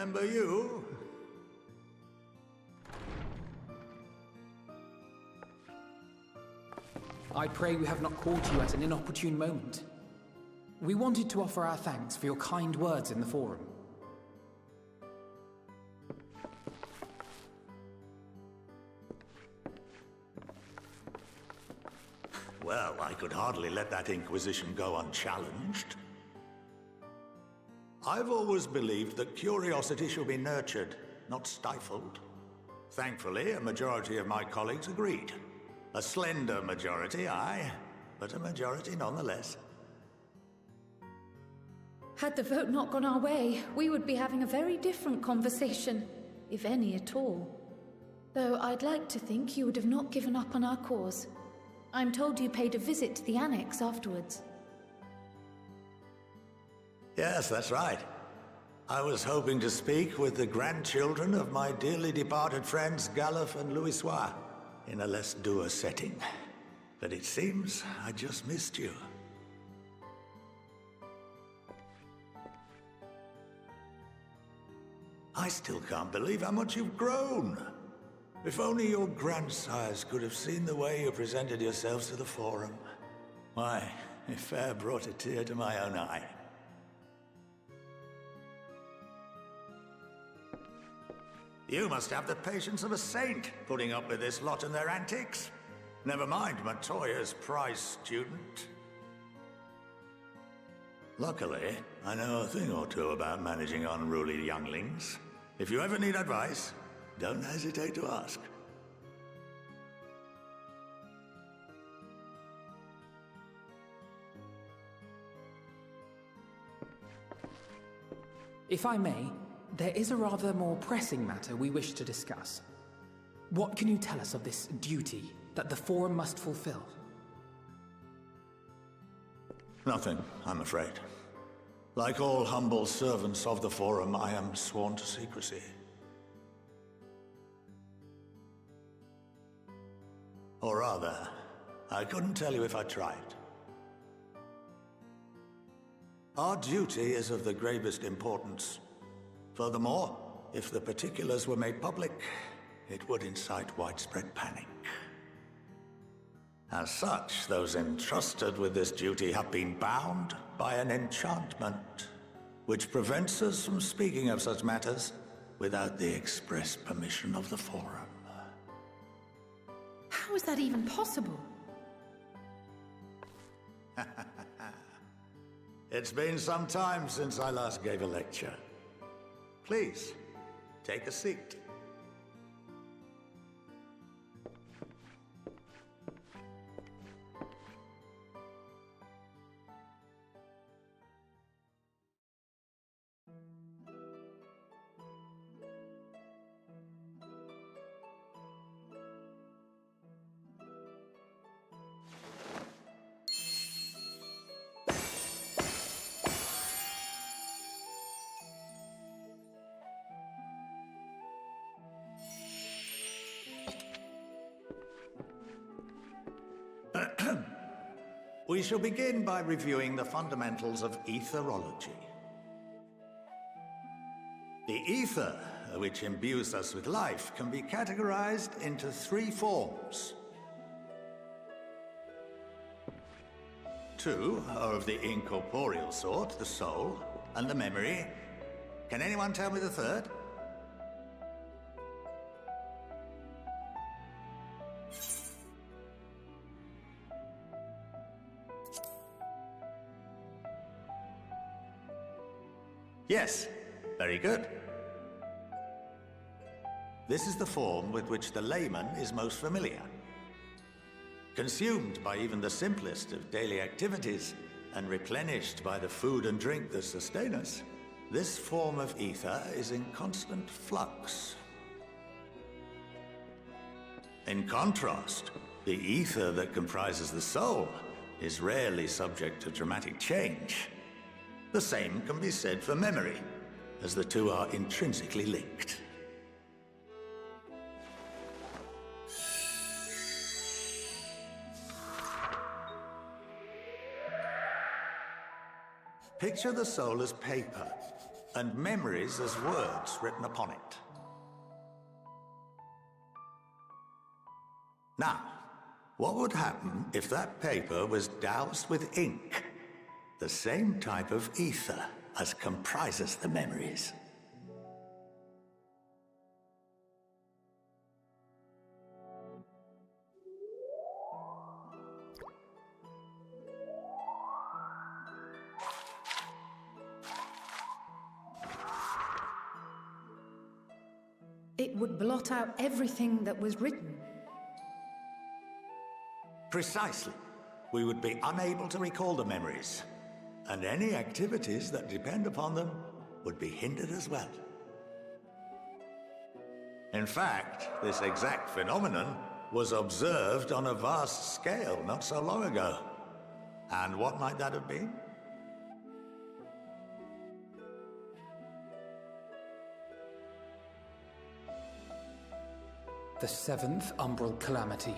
remember you. I pray we have not caught you at an inopportune moment. We wanted to offer our thanks for your kind words in the forum. Well, I could hardly let that Inquisition go unchallenged. I've always believed that curiosity should be nurtured, not stifled. Thankfully, a majority of my colleagues agreed. A slender majority, aye, but a majority nonetheless. Had the vote not gone our way, we would be having a very different conversation, if any at all. Though I'd like to think you would have not given up on our cause. I'm told you paid a visit to the Annex afterwards. Yes, that's right. I was hoping to speak with the grandchildren of my dearly departed friends Galef and Louisoix in a less dour setting. But it seems I just missed you. I still can't believe how much you've grown. If only your grandsires could have seen the way you presented yourselves to the Forum. Why, it fair brought a tear to my own eye. You must have the patience of a saint, putting up with this lot and their antics. Never mind Matoya's prize student. Luckily, I know a thing or two about managing unruly younglings. If you ever need advice, don't hesitate to ask. If I may, there is a rather more pressing matter we wish to discuss. What can you tell us of this duty that the Forum must fulfill? Nothing, I'm afraid. Like all humble servants of the Forum, I am sworn to secrecy. Or rather, I couldn't tell you if I tried. Our duty is of the gravest importance. Furthermore, if the particulars were made public, it would incite widespread panic. As such, those entrusted with this duty have been bound by an enchantment, which prevents us from speaking of such matters without the express permission of the Forum. How is that even possible? It's been some time since I last gave a lecture. Please, take a seat. We shall begin by reviewing the fundamentals of etherology. The ether, which imbues us with life, can be categorized into three forms. Two are of the incorporeal sort, the soul and the memory. Can anyone tell me the third? Yes, very good. This is the form with which the layman is most familiar. Consumed by even the simplest of daily activities, and replenished by the food and drink that sustain us, this form of ether is in constant flux. In contrast, the ether that comprises the soul is rarely subject to dramatic change. The same can be said for memory, as the two are intrinsically linked. Picture the soul as paper, and memories as words written upon it. Now, what would happen if that paper was doused with ink? The same type of ether as comprises the memories. It would blot out everything that was written. Precisely. We would be unable to recall the memories, and any activities that depend upon them would be hindered as well. In fact, this exact phenomenon was observed on a vast scale not so long ago. And what might that have been? The seventh Umbral Calamity.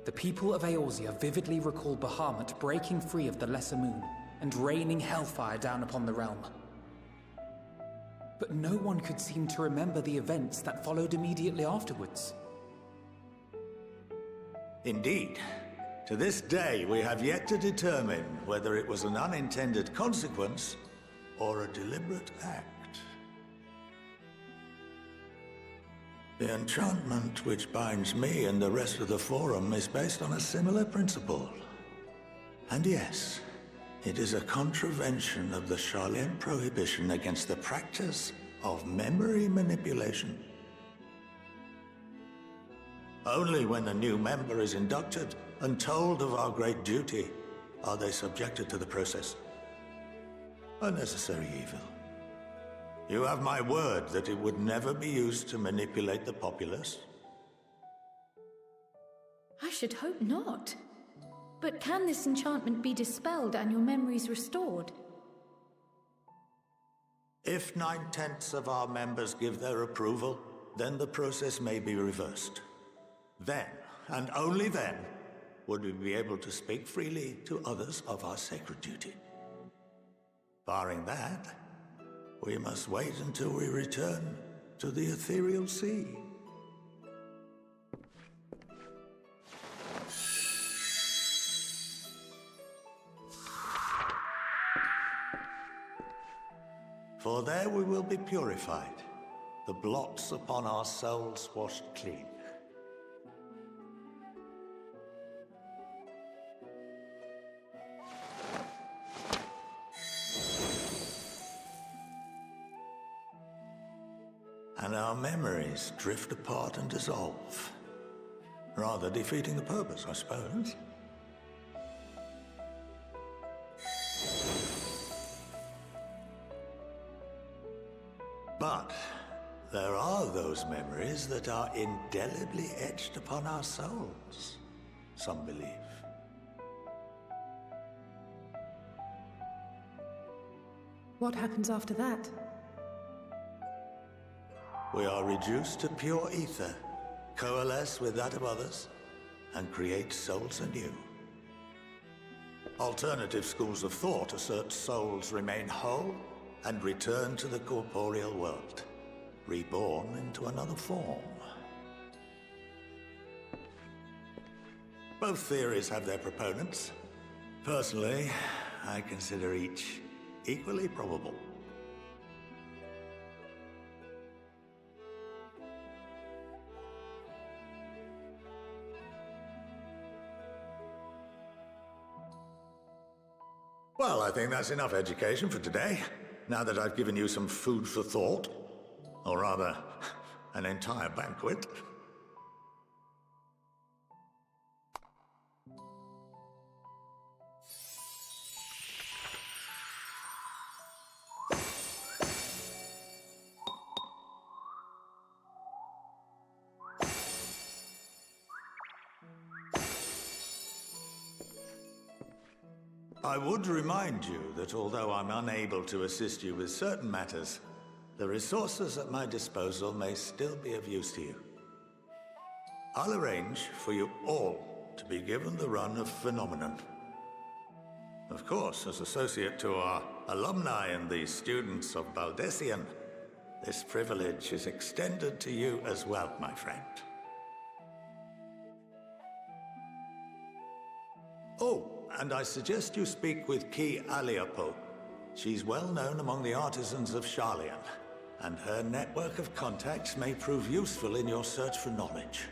The people of Eorzea vividly recall Bahamut breaking free of the Lesser Moon and raining hellfire down upon the realm. But no one could seem to remember the events that followed immediately afterwards. Indeed. To this day, we have yet to determine whether it was an unintended consequence or a deliberate act. The enchantment which binds me and the rest of the Forum is based on a similar principle. And yes, it is a contravention of the Sharlayan prohibition against the practice of memory manipulation. Only when a new member is inducted and told of our great duty are they subjected to the process. A necessary evil. You have my word that it would never be used to manipulate the populace? I should hope not. But can this enchantment be dispelled and your memories restored? If 9/10 of our members give their approval, then the process may be reversed. Then, and only then, would we be able to speak freely to others of our sacred duty. Barring that, we must wait until we return to the ethereal sea. For there we will be purified, the blots upon our souls washed clean. And our memories drift apart and dissolve, rather defeating the purpose, I suppose. But there are those memories that are indelibly etched upon our souls, some believe. What happens after that? We are reduced to pure ether, coalesce with that of others, and create souls anew. Alternative schools of thought assert souls remain whole and return to the corporeal world, reborn into another form. Both theories have their proponents. Personally, I consider each equally probable. Well, I think that's enough education for today, now that I've given you some food for thought. Or rather, an entire banquet. I would remind you that although I'm unable to assist you with certain matters, the resources at my disposal may still be of use to you. I'll arrange for you all to be given the run of Phenomenon. Of course, as associate to our alumni and the students of Baldessian, this privilege is extended to you as well, my friend. Oh, and I suggest you speak with Ki Aliapo. She's well known among the artisans of Sharlayan, and her network of contacts may prove useful in your search for knowledge.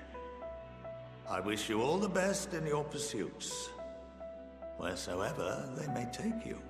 I wish you all the best in your pursuits, wheresoever they may take you.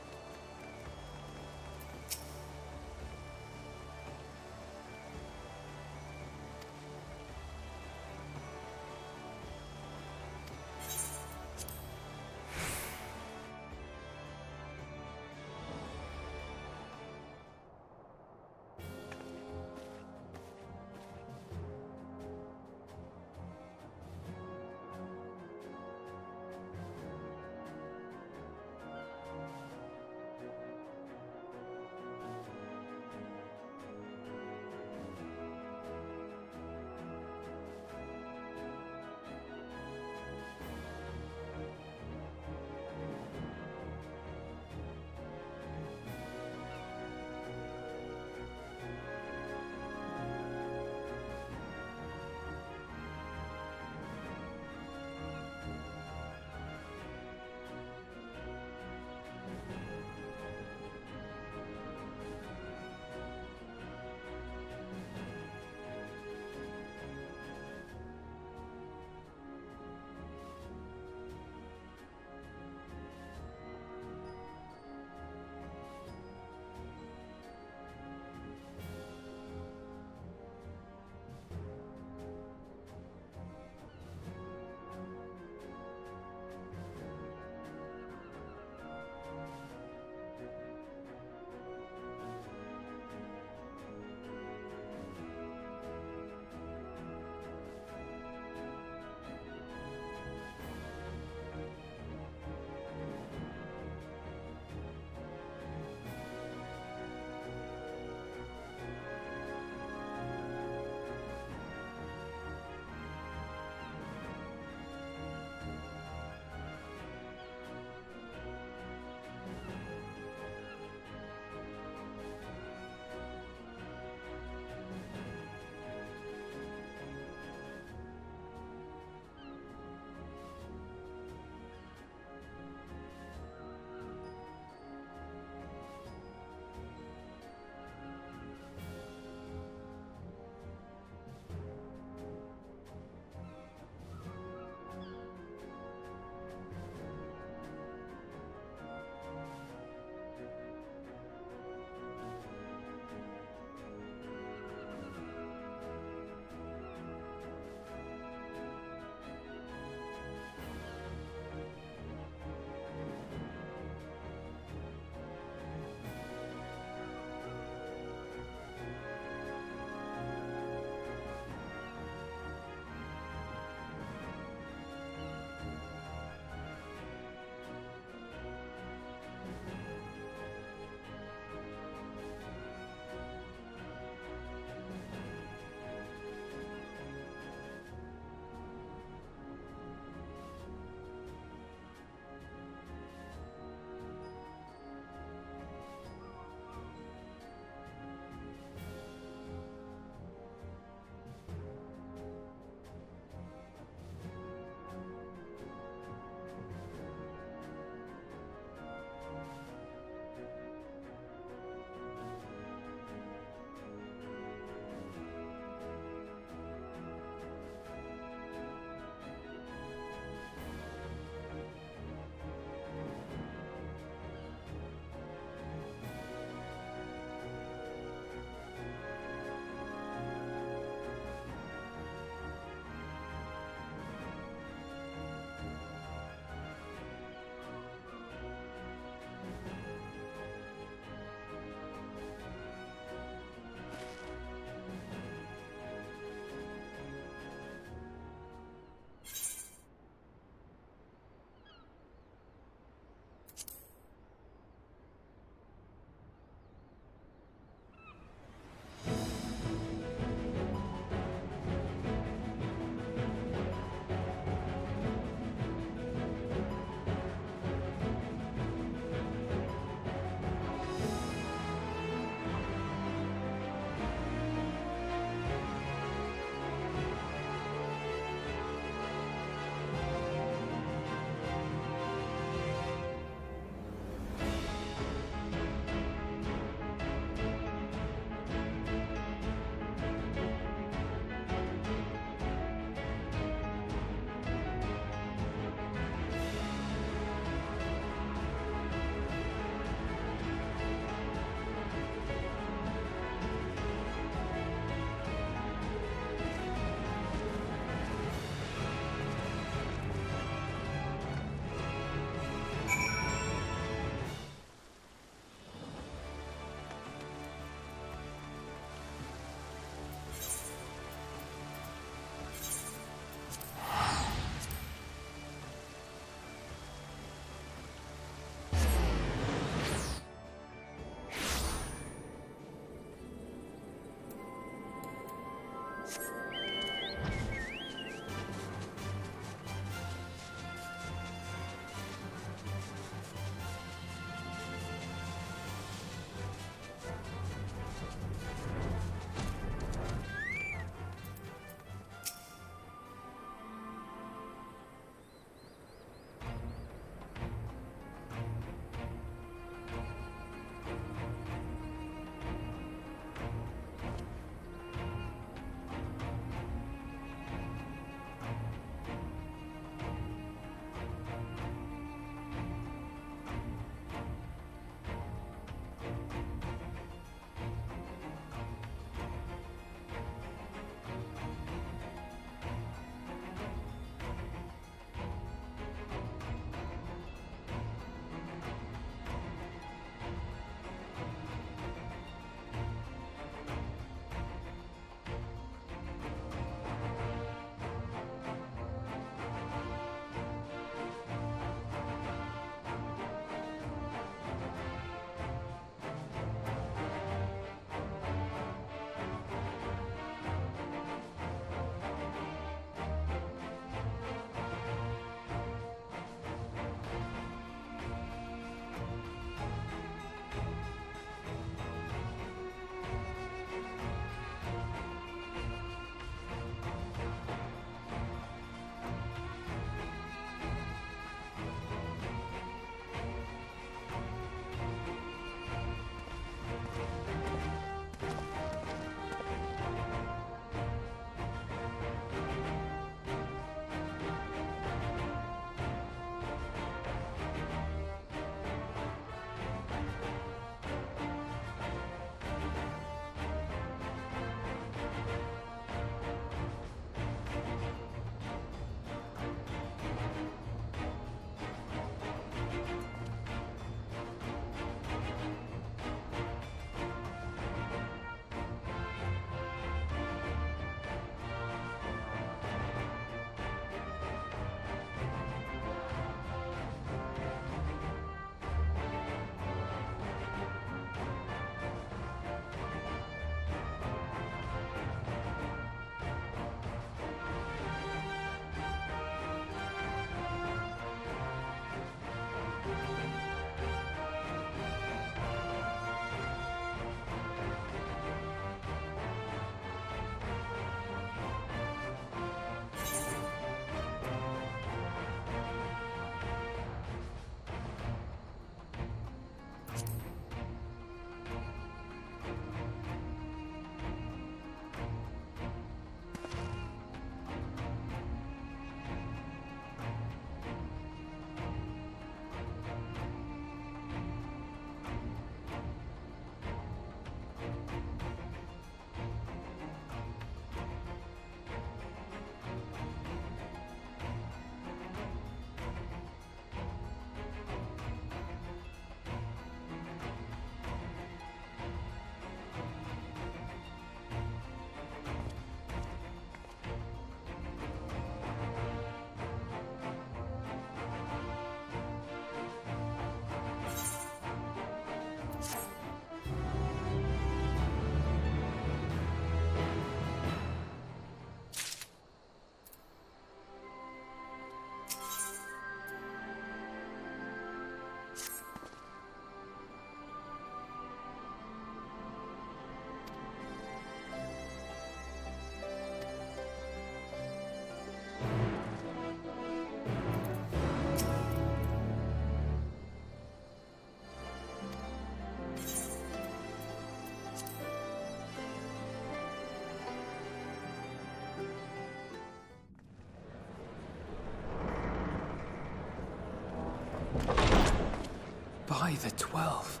By the 12.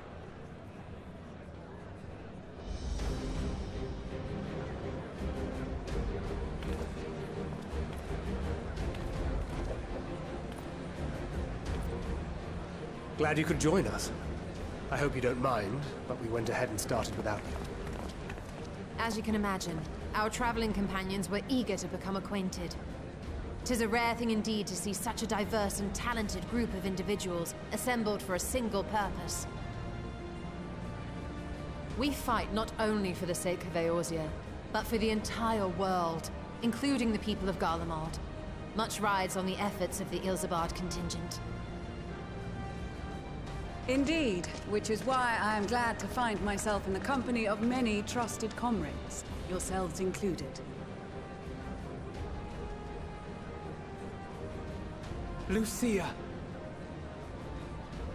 Glad you could join us. I hope you don't mind, but we went ahead and started without you. As you can imagine, our traveling companions were eager to become acquainted. 'Tis a rare thing indeed to see such a diverse and talented group of individuals assembled for a single purpose. We fight not only for the sake of Eorzea, but for the entire world, including the people of Garlemald. Much rides on the efforts of the Ilzabard contingent. Indeed, which is why I am glad to find myself in the company of many trusted comrades, yourselves included. Lucia!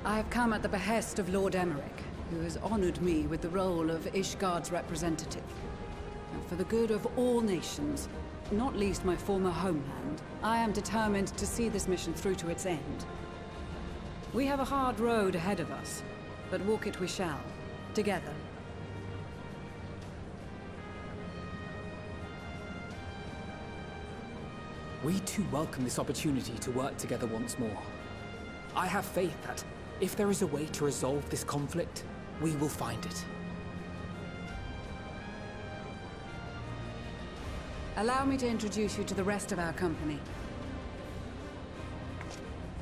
I have come at the behest of Lord Emmerich, who has honored me with the role of Ishgard's representative. And for the good of all nations, not least my former homeland, I am determined to see this mission through to its end. We have a hard road ahead of us, but walk it we shall, together. We too welcome this opportunity to work together once more. I have faith that, if there is a way to resolve this conflict, we will find it. Allow me to introduce you to the rest of our company.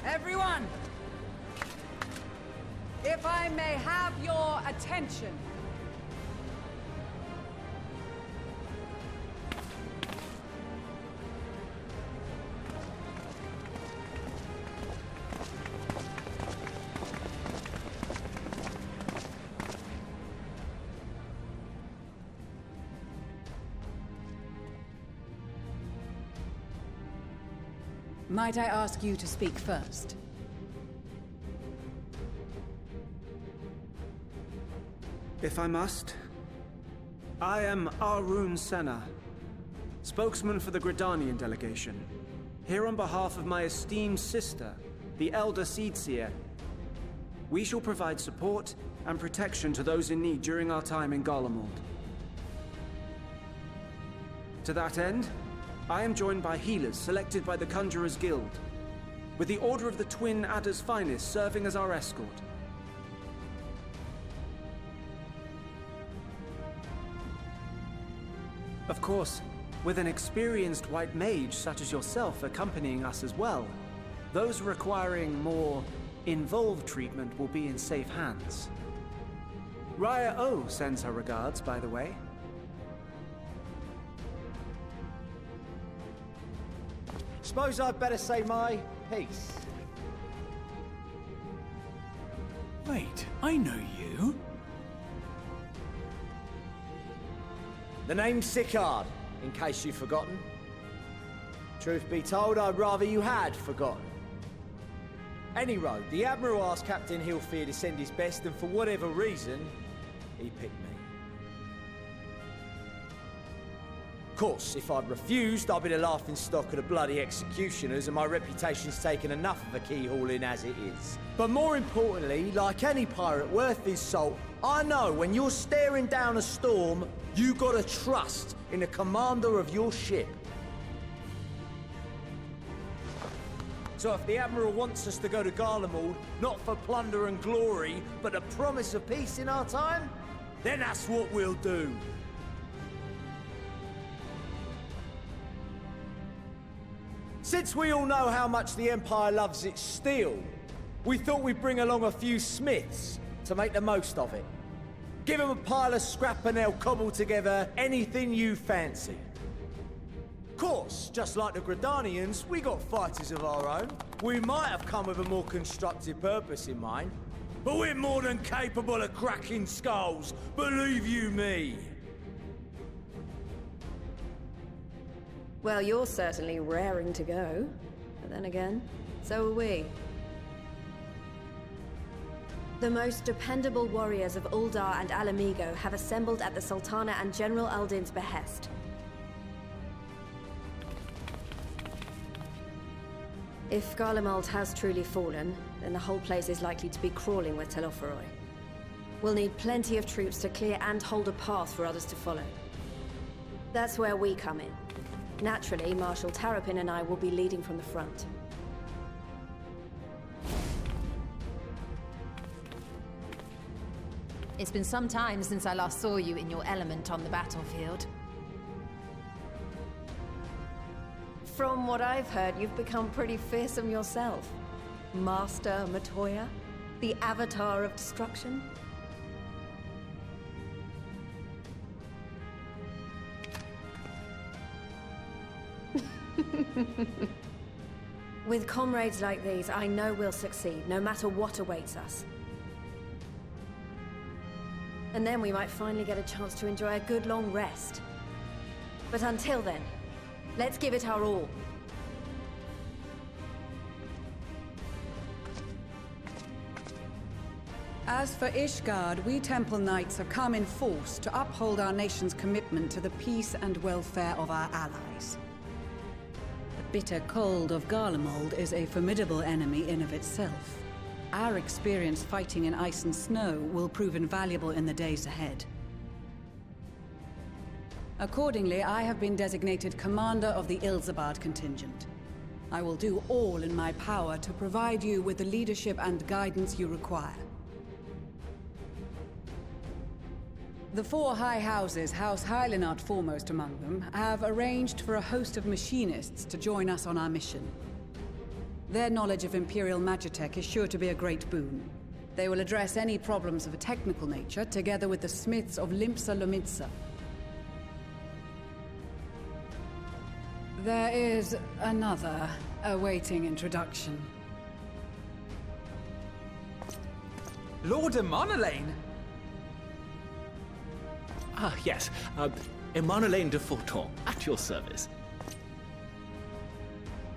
Everyone! If I may have your attention. Might I ask you to speak first? If I must. I am Arun Senna, spokesman for the Gridanian delegation, here on behalf of my esteemed sister, the Elder Seedseer. We shall provide support and protection to those in need during our time in Garlemald. To that end, I am joined by healers selected by the Conjurers Guild, with the Order of the Twin Adder's Finest serving as our escort. Of course, with an experienced white mage such as yourself accompanying us as well, those requiring more involved treatment will be in safe hands. Raya O sends her regards, by the way. Suppose I'd better say my piece. Wait, I know you. The name's Sicard, in case you've forgotten. Truth be told, I'd rather you had forgotten. Any road, the Admiral asked Captain Hilfear to send his best, and for whatever reason, he picked me. Of course, if I'd refused, I'd be the laughingstock of the bloody executioners, and my reputation's taken enough of a keyhauling as it is. But more importantly, like any pirate worth his salt, I know when you're staring down a storm, you gotta trust in the commander of your ship. So if the Admiral wants us to go to Garlemald, not for plunder and glory, but the promise of peace in our time, then that's what we'll do. Since we all know how much the Empire loves its steel, we thought we'd bring along a few smiths to make the most of it. Give them a pile of scrap and they'll cobble together anything you fancy. Of course, just like the Gridanians, we got fighters of our own. We might have come with a more constructive purpose in mind, but we're more than capable of cracking skulls, believe you me. Well, you're certainly raring to go. But then again, so are we. The most dependable warriors of Uldar and Alamigo have assembled at the Sultana and General Aldin's behest. If Garlemald has truly fallen, then the whole place is likely to be crawling with Telophoroi. We'll need plenty of troops to clear and hold a path for others to follow. That's where we come in. Naturally, Marshal Tarapin and I will be leading from the front. It's been some time since I last saw you in your element on the battlefield. From what I've heard, you've become pretty fearsome yourself. Master Matoya, the Avatar of Destruction. With comrades like these, I know we'll succeed, no matter what awaits us. And then we might finally get a chance to enjoy a good long rest. But until then, let's give it our all. As for Ishgard, we Temple Knights have come in force to uphold our nation's commitment to the peace and welfare of our allies. The bitter cold of Garlemald is a formidable enemy in of itself. Our experience fighting in ice and snow will prove invaluable in the days ahead. Accordingly, I have been designated commander of the Ilzabard contingent. I will do all in my power to provide you with the leadership and guidance you require. The four high houses, House Hylinard foremost among them, have arranged for a host of machinists to join us on our mission. Their knowledge of Imperial Magitech is sure to be a great boon. They will address any problems of a technical nature, together with the smiths of Limpsa Lomitsa. There is another awaiting introduction. Lord Emanolaine! Ah, yes. Emanolaine de Forton, at your service.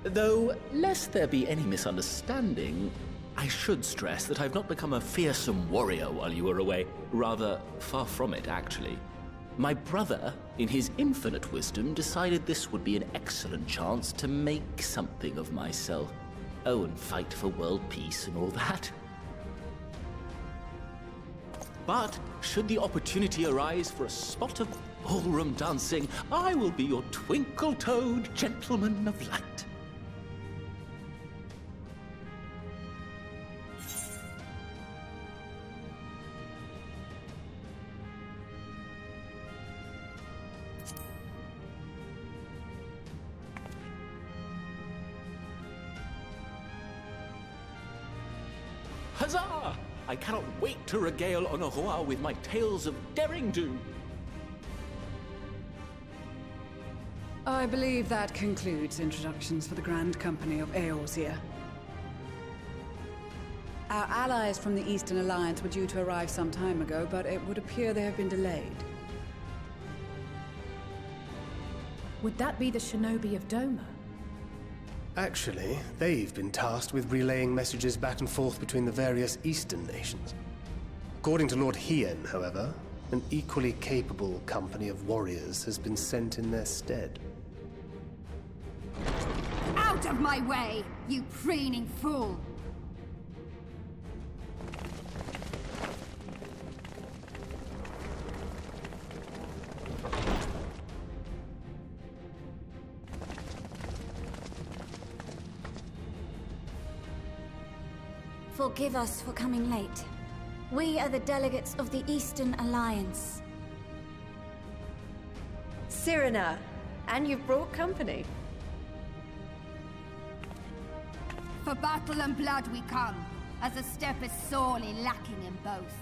Though, lest there be any misunderstanding, I should stress that I've not become a fearsome warrior while you were away. Rather, far from it, actually. My brother, in his infinite wisdom, decided this would be an excellent chance to make something of myself. Oh, and fight for world peace and all that. But, should the opportunity arise for a spot of ballroom dancing, I will be your twinkle-toed gentleman of light. Huzzah! I cannot wait to regale Honoroa with my tales of derring-do. I believe that concludes introductions for the Grand Company of Eorzea. Our allies from the Eastern Alliance were due to arrive some time ago, but it would appear they have been delayed. Would that be the Shinobi of Doma? Actually, they've been tasked with relaying messages back and forth between the various Eastern nations. According to Lord Hien, however, an equally capable company of warriors has been sent in their stead. Out of my way, you preening fool! Forgive us for coming late. We are the delegates of the Eastern Alliance. Cyrena, and you've brought company. For battle and blood we come, as a step is sorely lacking in both.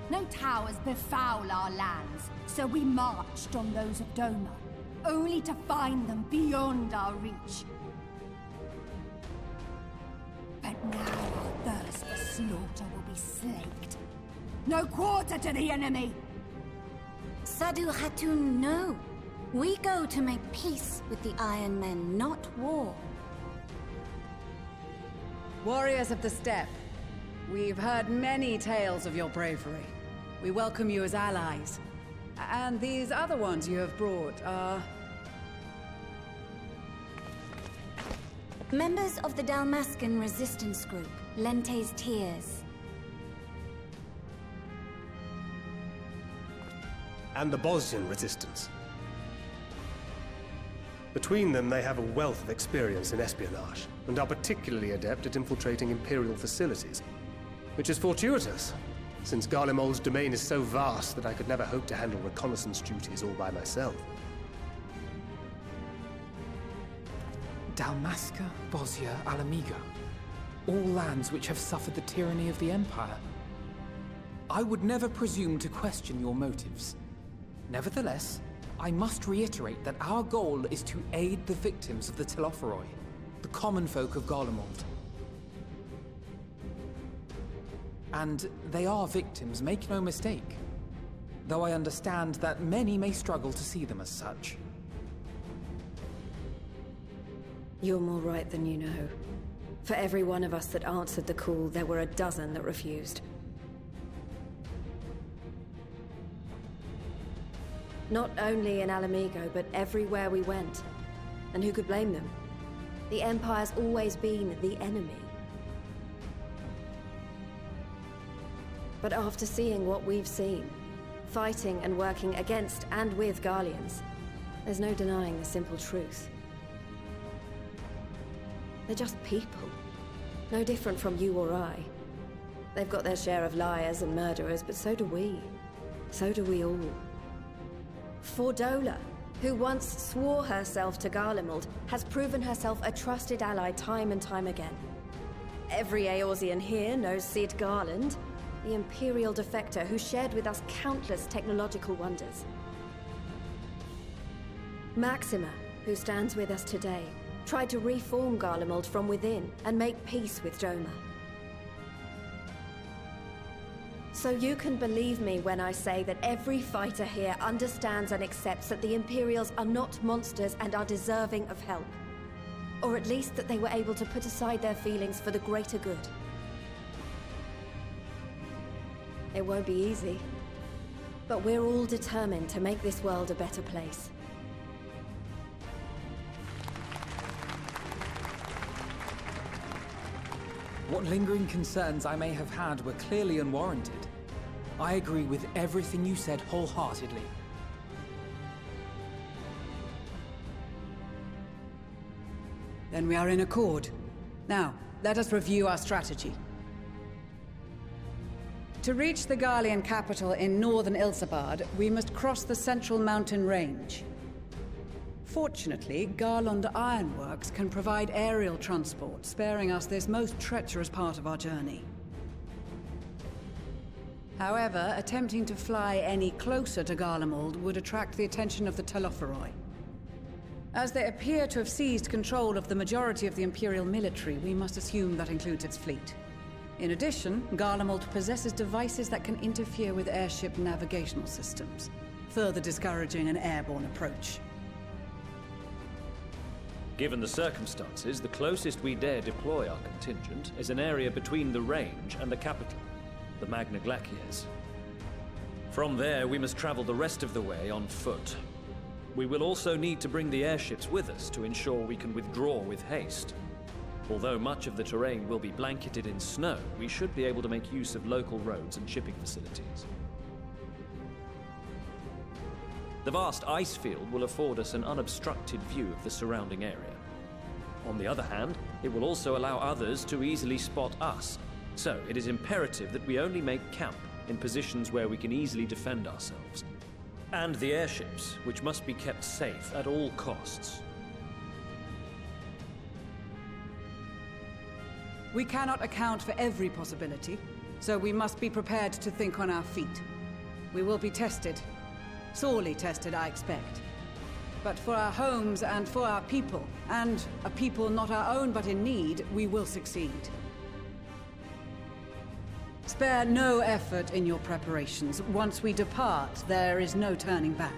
No towers befoul our lands, so we marched on those of Doma, only to find them beyond our reach. But now our thirst for slaughter will be slaked. No quarter to the enemy! Sadu Hatun, no. We go to make peace with the Iron Men, not war. Warriors of the Steppe, we've heard many tales of your bravery. We welcome you as allies. And these other ones you have brought are... Members of the Dalmascan resistance group, Lente's Tears. And the Bosnian resistance. Between them, they have a wealth of experience in espionage, and are particularly adept at infiltrating Imperial facilities. Which is fortuitous, since Garlemald's domain is so vast that I could never hope to handle reconnaissance duties all by myself. Dalmasca, Bosnia, Alamigo. All lands which have suffered the tyranny of the Empire. I would never presume to question your motives. Nevertheless, I must reiterate that our goal is to aid the victims of the Telophoroi, the common folk of Garlemald. And they are victims, make no mistake. Though I understand that many may struggle to see them as such. You're more right than you know. For every one of us that answered the call, there were a dozen that refused. Not only in Alamigo, but everywhere we went. And who could blame them? The Empire's always been the enemy. But after seeing what we've seen, fighting and working against and with Garleans, there's no denying the simple truth. They're just people. No different from you or I. They've got their share of liars and murderers, but so do we. So do we all. Fordola, who once swore herself to Garlemald, has proven herself a trusted ally time and time again. Every Eorzean here knows Cid Garland, the Imperial defector who shared with us countless technological wonders. Maxima, who stands with us today, tried to reform Garlemald from within and make peace with Doma. So you can believe me when I say that every fighter here understands and accepts that the Imperials are not monsters and are deserving of help. Or at least that they were able to put aside their feelings for the greater good. It won't be easy, but we're all determined to make this world a better place. What lingering concerns I may have had were clearly unwarranted. I agree with everything you said wholeheartedly. Then we are in accord. Now, let us review our strategy. To reach the Garlean capital in northern Ilsabard, we must cross the central mountain range. Fortunately, Garlemald Ironworks can provide aerial transport, sparing us this most treacherous part of our journey. However, attempting to fly any closer to Garlemald would attract the attention of the Telophoroi. As they appear to have seized control of the majority of the Imperial military, we must assume that includes its fleet. In addition, Garlemald possesses devices that can interfere with airship navigational systems, further discouraging an airborne approach. Given the circumstances, the closest we dare deploy our contingent is an area between the range and the capital, the Magna Glaciers. From there, we must travel the rest of the way on foot. We will also need to bring the airships with us to ensure we can withdraw with haste. Although much of the terrain will be blanketed in snow, we should be able to make use of local roads and shipping facilities. The vast ice field will afford us an unobstructed view of the surrounding area. On the other hand, it will also allow others to easily spot us, so it is imperative that we only make camp in positions where we can easily defend ourselves. And the airships, which must be kept safe at all costs. We cannot account for every possibility, so we must be prepared to think on our feet. We will be tested. Sorely tested, I expect. But for our homes and for our people, and a people not our own but in need, we will succeed. Spare no effort in your preparations. Once we depart, there is no turning back.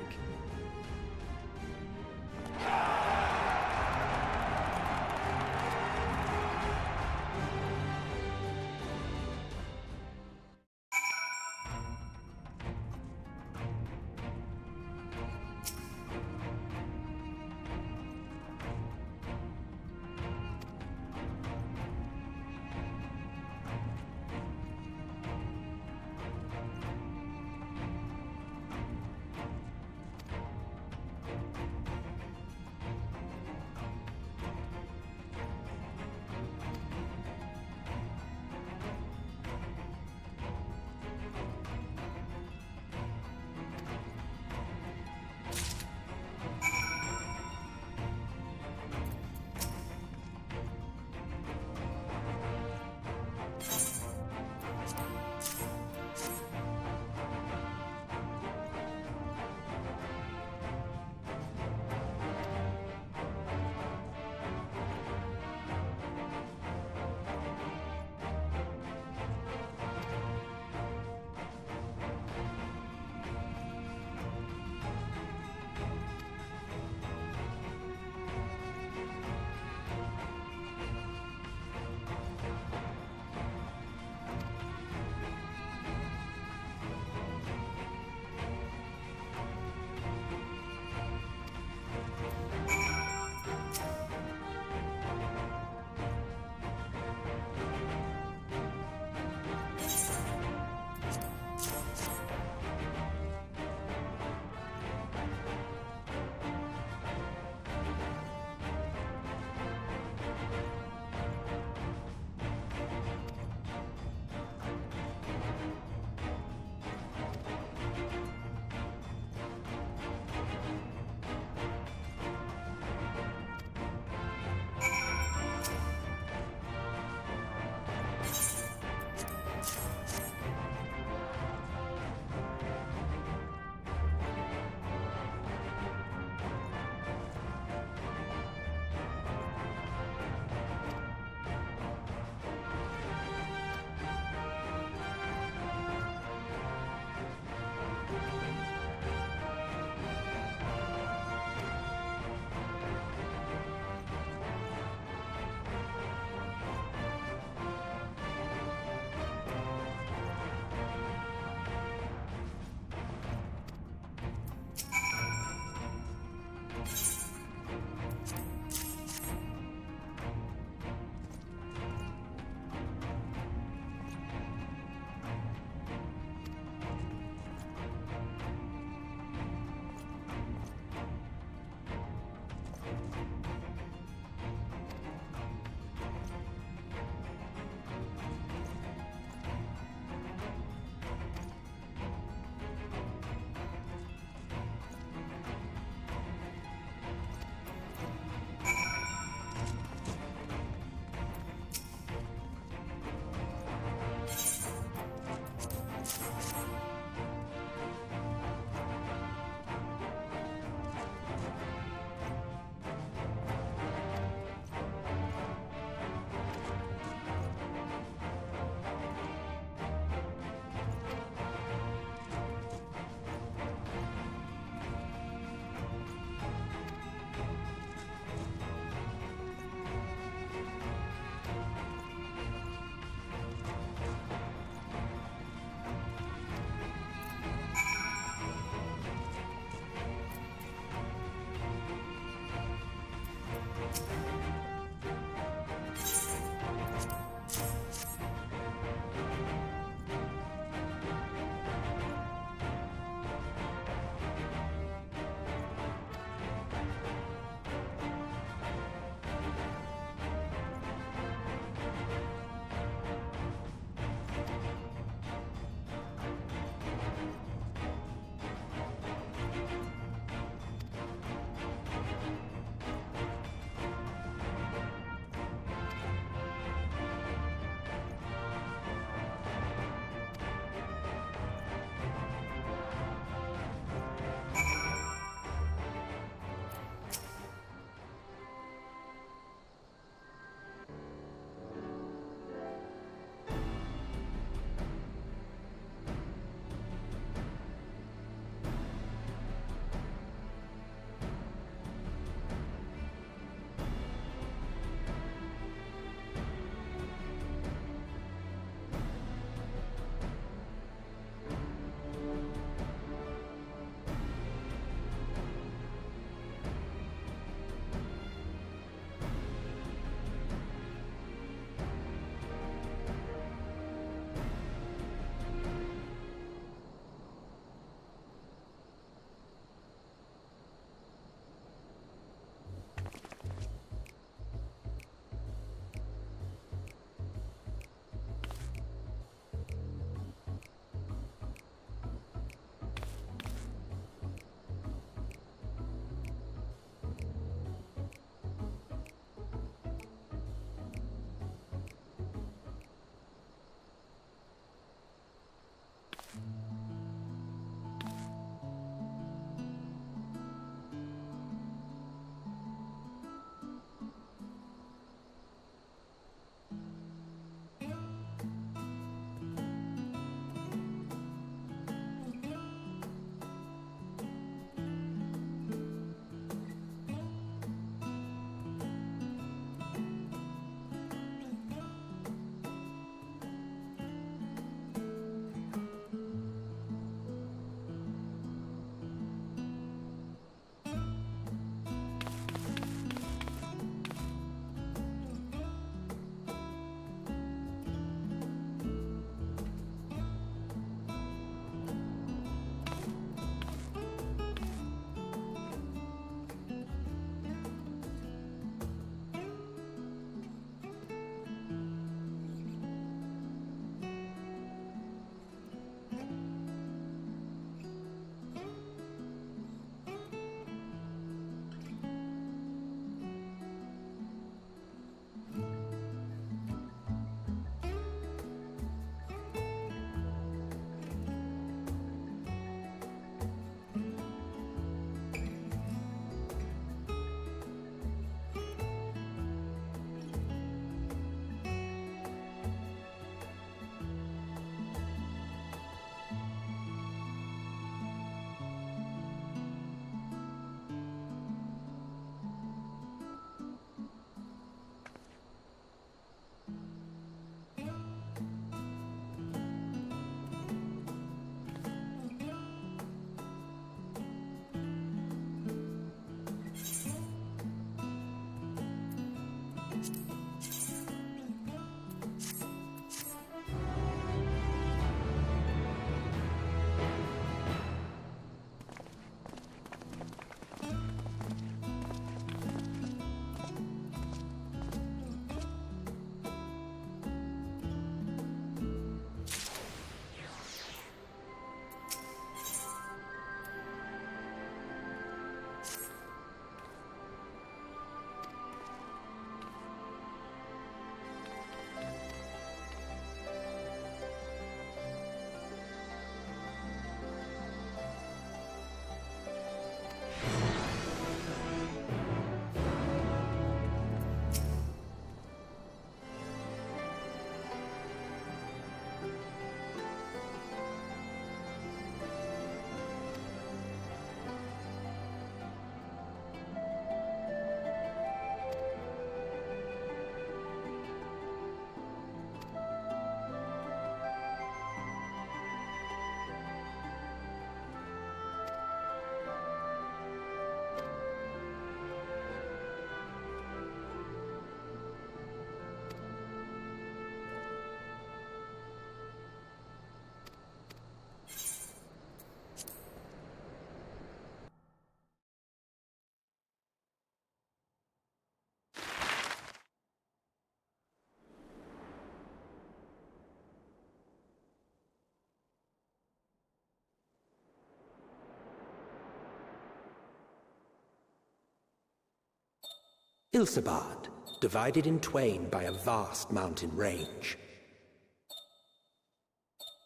Ilsabard, divided in twain by a vast mountain range.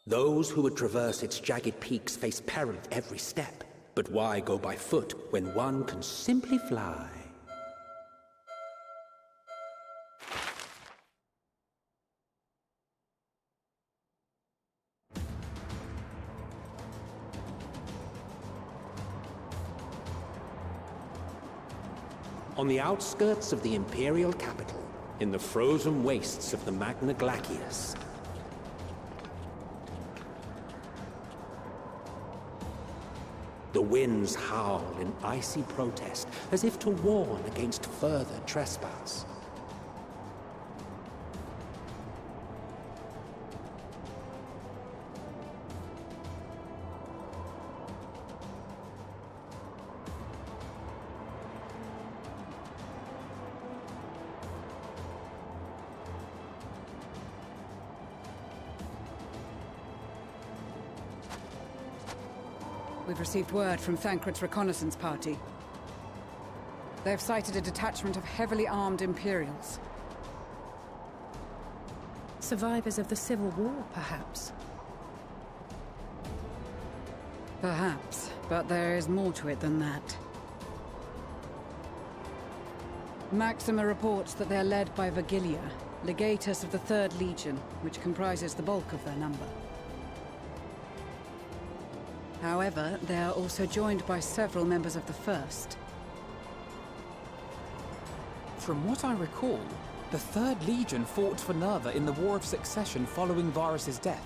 Those who would traverse its jagged peaks face peril at every step. But why go by foot when one can simply fly? On the outskirts of the Imperial capital, in the frozen wastes of the Magna Glacius, the winds howl in icy protest, as if to warn against further trespass. We've received word from Thancred's reconnaissance party. They've sighted a detachment of heavily armed Imperials. Survivors of the Civil War, perhaps? Perhaps, but there is more to it than that. Maxima reports that they're led by Vergilia, legatus of the 3rd Legion, which comprises the bulk of their number. However, they are also joined by several members of the 1st. From what I recall, the 3rd Legion fought for Nerva in the War of Succession following Varus's death.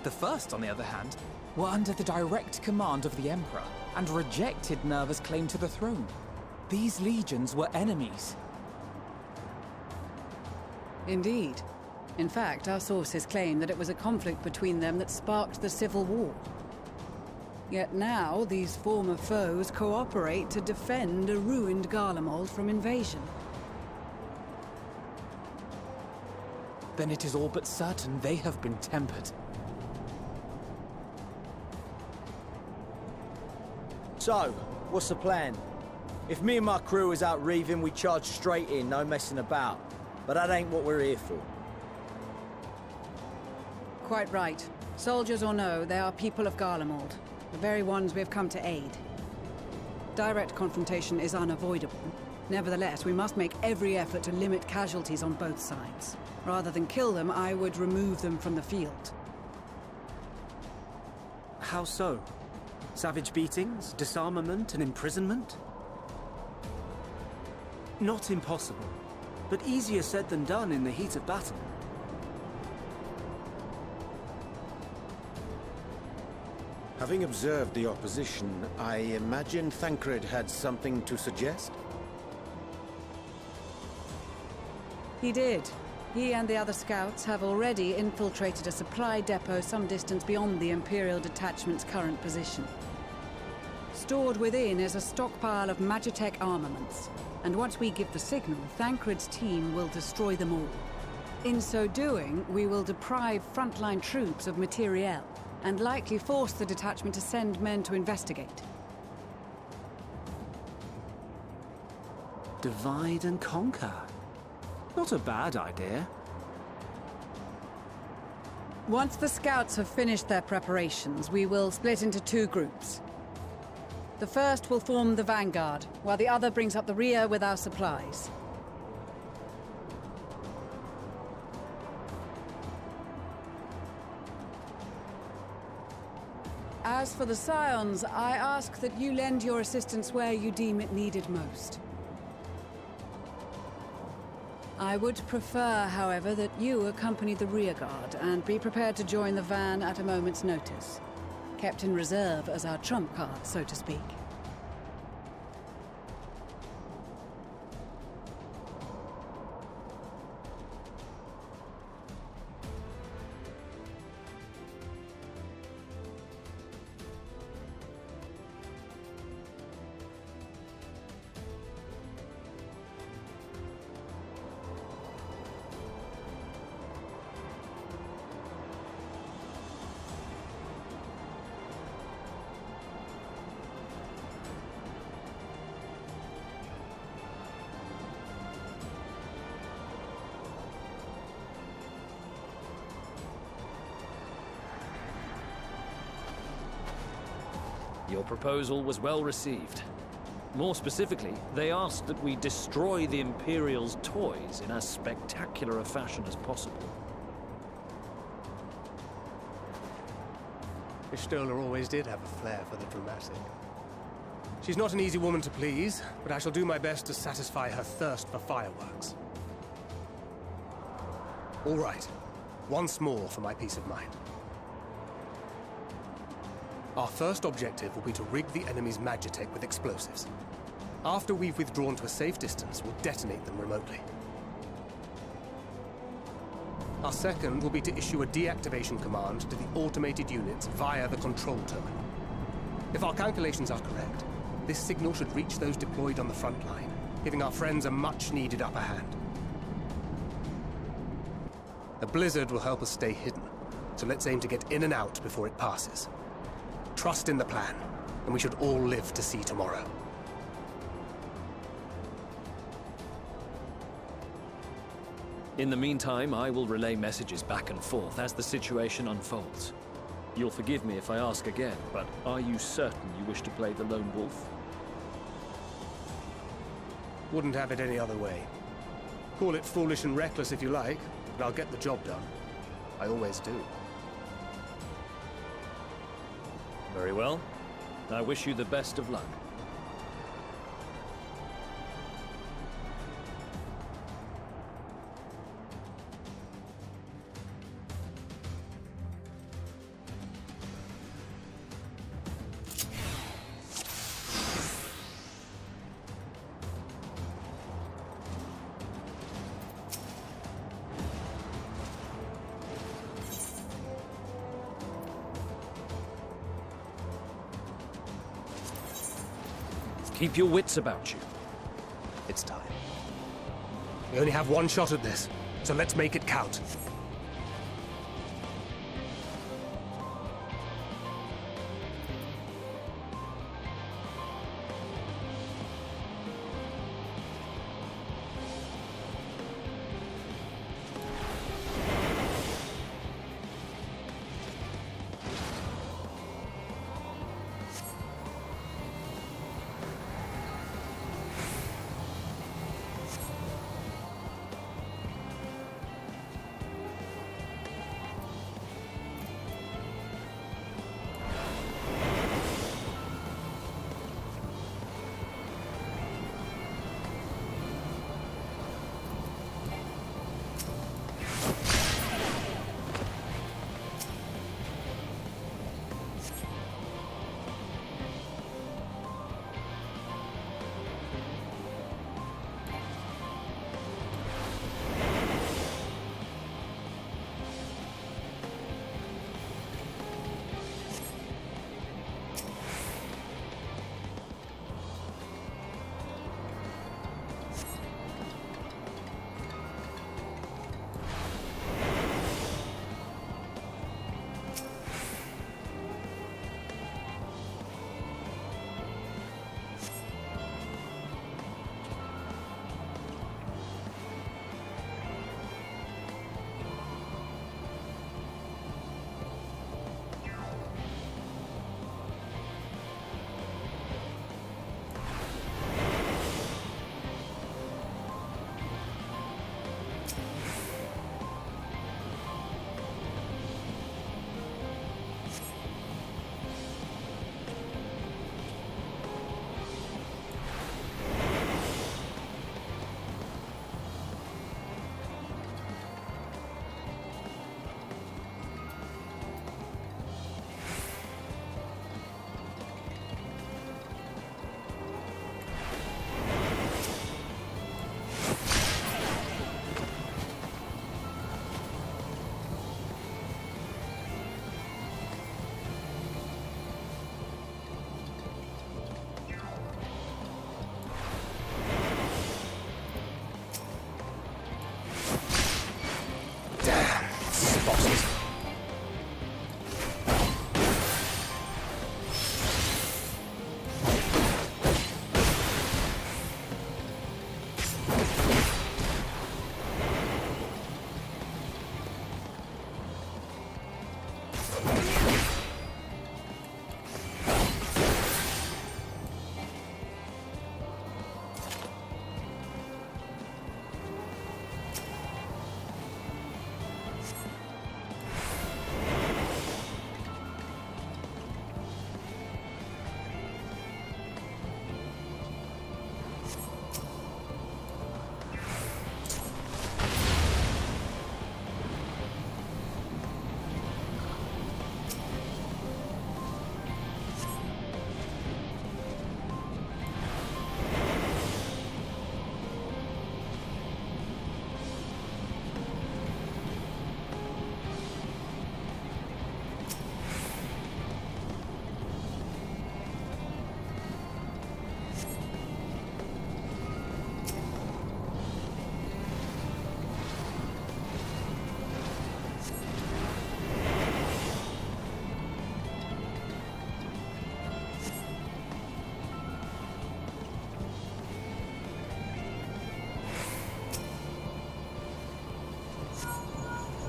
The 1st, on the other hand, were under the direct command of the Emperor and rejected Nerva's claim to the throne. These legions were enemies. Indeed. In fact, our sources claim that it was a conflict between them that sparked the Civil War. Yet now, these former foes cooperate to defend a ruined Garlemald from invasion. Then it is all but certain they have been tempered. So, what's the plan? If me and my crew is out reaving, we charge straight in, no messing about. But that ain't what we're here for. Quite right. Soldiers or no, they are people of Garlemald. The very ones we have come to aid. Direct confrontation is unavoidable. Nevertheless, we must make every effort to limit casualties on both sides. Rather than kill them, I would remove them from the field. How so? Savage beatings, disarmament, and imprisonment? Not impossible, but easier said than done in the heat of battle. Having observed the opposition, I imagine Thancred had something to suggest? He did. He and the other scouts have already infiltrated a supply depot some distance beyond the Imperial detachment's current position. Stored within is a stockpile of Magitech armaments, and once we give the signal, Thancred's team will destroy them all. In so doing, we will deprive frontline troops of materiel, and likely force the detachment to send men to investigate. Divide and conquer. Not a bad idea. Once the scouts have finished their preparations, we will split into 2 groups. The first will form the vanguard, while the other brings up the rear with our supplies. As for the Scions, I ask that you lend your assistance where you deem it needed most. I would prefer, however, that you accompany the rearguard and be prepared to join the van at a moment's notice. Kept in reserve as our trump card, so to speak. Your proposal was well received. More specifically, they asked that we destroy the Imperial's toys in as spectacular a fashion as possible. Ishtola always did have a flair for the dramatic. She's not an easy woman to please, but I shall do my best to satisfy her thirst for fireworks. All right. Once more for my peace of mind. Our first objective will be to rig the enemy's magitech with explosives. After we've withdrawn to a safe distance, we'll detonate them remotely. Our second will be to issue a deactivation command to the automated units via the control terminal. If our calculations are correct, this signal should reach those deployed on the front line, giving our friends a much-needed upper hand. The blizzard will help us stay hidden, so let's aim to get in and out before it passes. Trust in the plan, and we should all live to see tomorrow. In the meantime, I will relay messages back and forth as the situation unfolds. You'll forgive me if I ask again, but are you certain you wish to play the lone wolf? Wouldn't have it any other way. Call it foolish and reckless if you like, but I'll get the job done. I always do. Very well. I wish you the best of luck. Keep your wits about you. It's time. We only have one shot at this, so let's make it count.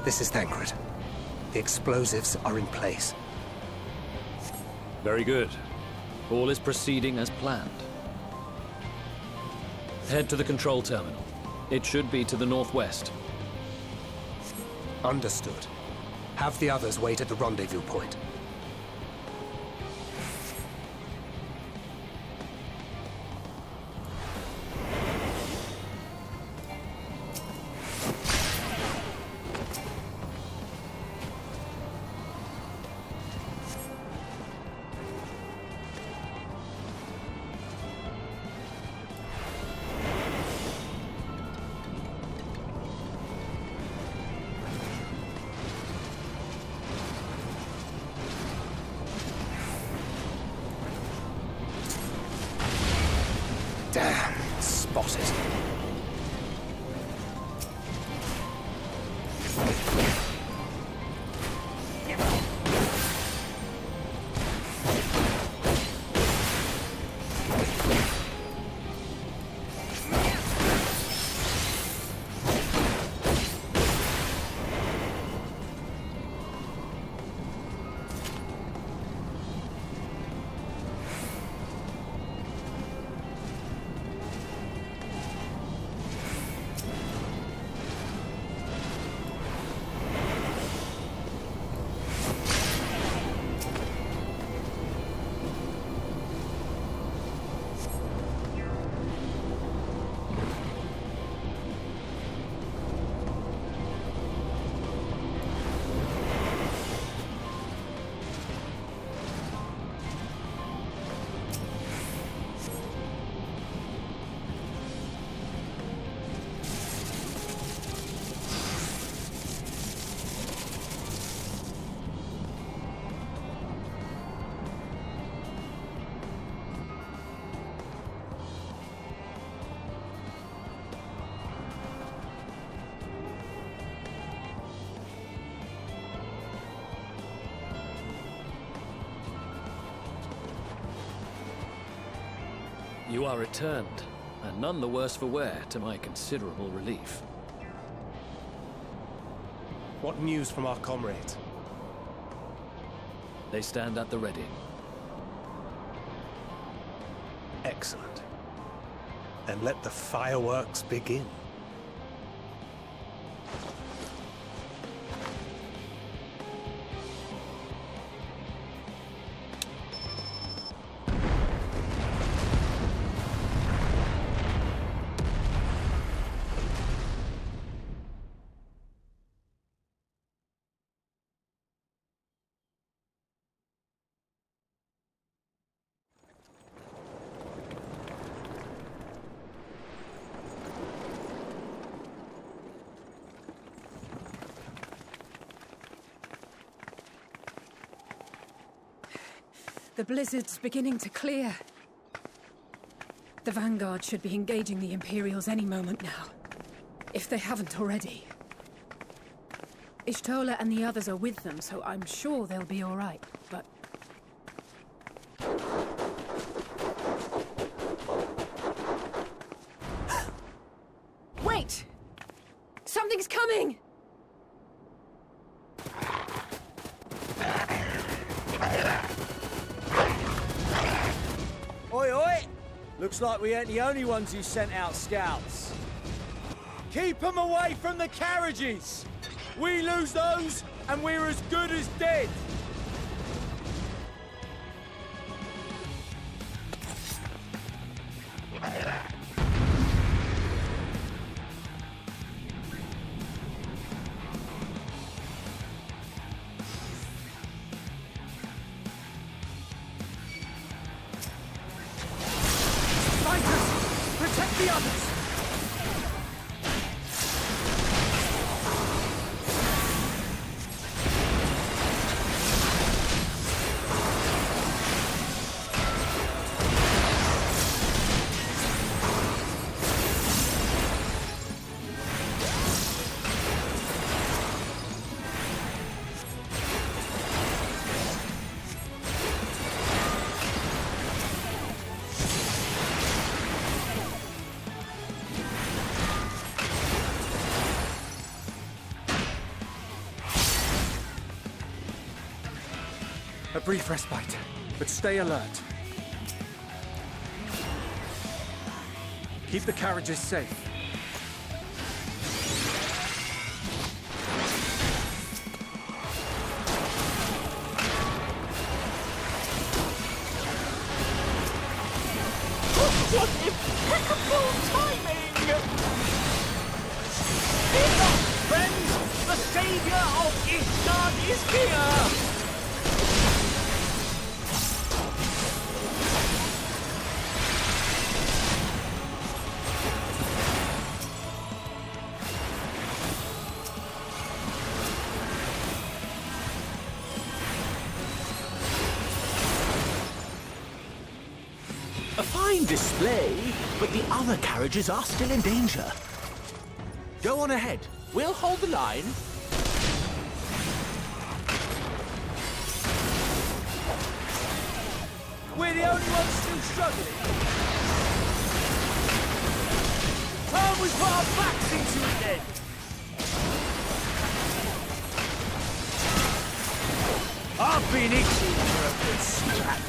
This is Thancred. The explosives are in place. Very good. All is proceeding as planned. Head to the control terminal. It should be to the northwest. Understood. Have the others wait at the rendezvous point. Damn, spotted. You are returned, and none the worse for wear, to my considerable relief. What news from our comrades? They stand at the ready. Excellent. Then let the fireworks begin. The blizzard's beginning to clear. The Vanguard should be engaging the Imperials any moment now, if they haven't already. Ishtola and the others are with them, so I'm sure they'll be all right, but... Wait! Something's coming! Oi, oi! Looks like we ain't the only ones who sent out scouts. Keep them away from the carriages! We lose those, and we're as good as dead! Protect the others! brief respite, but stay alert. Keep the carriages safe. What impeccable timing! Fear not, friends! The savior of Ishgard is here! A fine display, but the other carriages are still in danger. Go on ahead. We'll hold the line. We're the only ones still struggling. Time we put our backs into it then. I've been itching for a good scrap.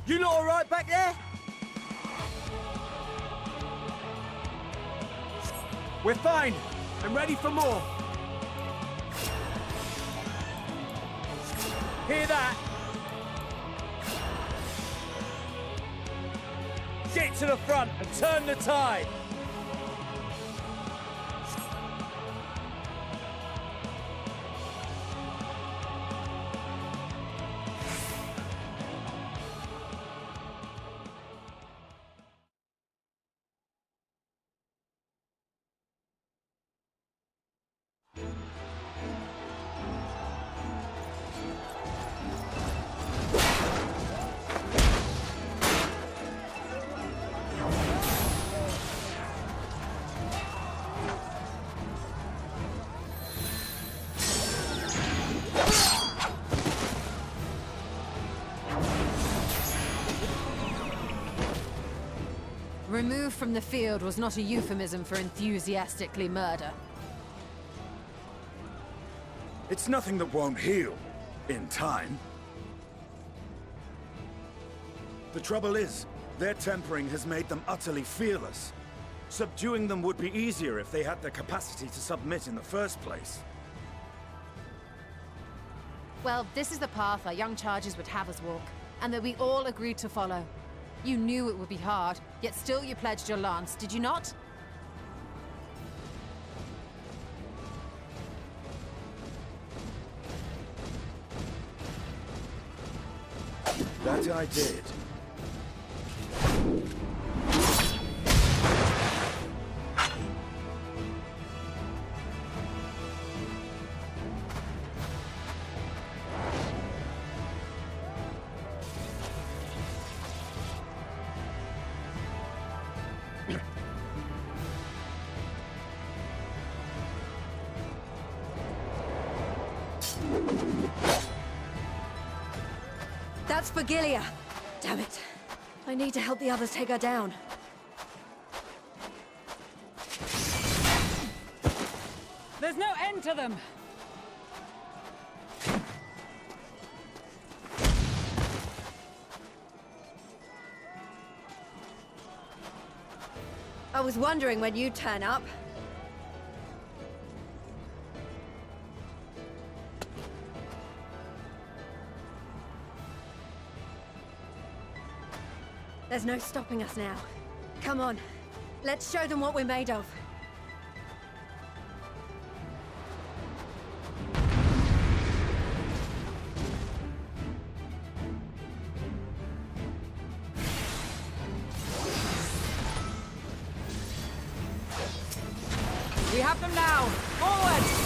You lot all right back there? We're fine. I'm ready for more. Hear that? Get to the front and turn the tide. Removed from the field was not a euphemism for enthusiastically murder. It's nothing that won't heal. In time. The trouble is, their tempering has made them utterly fearless. Subduing them would be easier if they had the capacity to submit in the first place. Well, this is the path our young charges would have us walk, and that we all agreed to follow. You knew it would be hard, yet still you pledged your lance, did you not? That I did. That's Fagilia. Damn it. I need to help the others take her down. There's no end to them! I was wondering when you'd turn up. There's no stopping us now. Come on. Let's show them what we're made of. We have them now! Forward!